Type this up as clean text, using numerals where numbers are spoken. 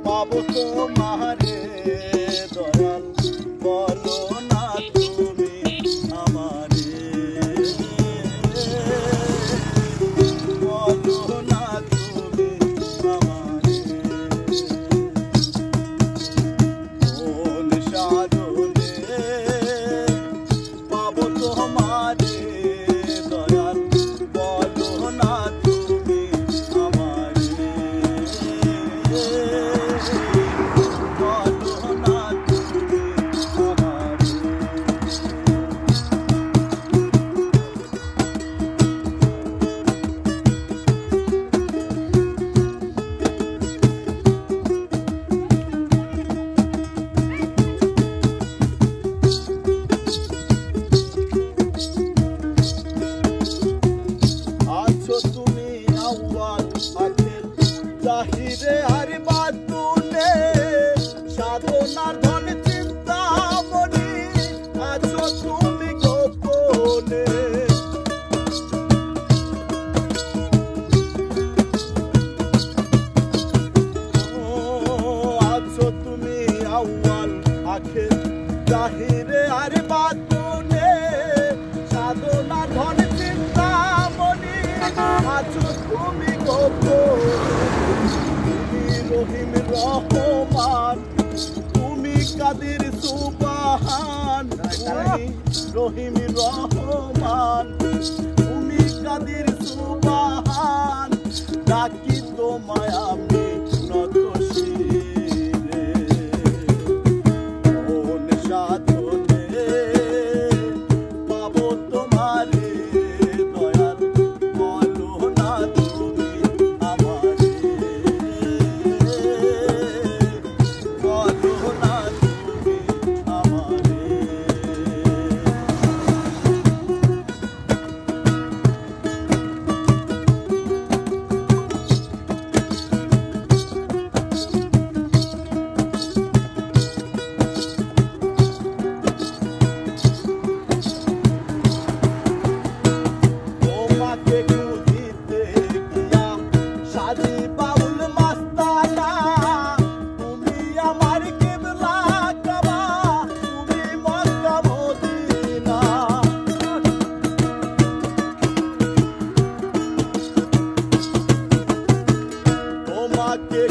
পাবো তোমারে দয়াল, বলো না তুমি আমারে, বলো না তুমি আমারে, কোন সাধনে পাবো তোমারে দয়াল, বলো না তুমি আমারে, বলো না তুমি আমারে। আছো তুমি আউয়াল আখের জাহিরে আর বাতুনে, সাধনার ধন চিন্তামণি আছো তুমি গোপনে, আছো তুমি আউয়াল আখের জাহিরে আর বাতুনে, সাধনার ধন চিন্তামণি আছো তুমি গোপনে, তুমি রহিম রহমান, তুমি কাদির সুবহান, তুমি রহিম রহমান, তুমি কাদির সুবহান, ডাকি তোমায় আমি নত শিরে, কোন সাধনে পাবো তোমারে দয়াল, বলো না তুমি আমারে, বলো না তুমি আমারে। তোমাকে খুঁজিতে গিয়া সাজি বাউল মাস্তানা, তুমি আমার কিবলা কাবা, তুমি মক্কা মদিনা, তোমাকে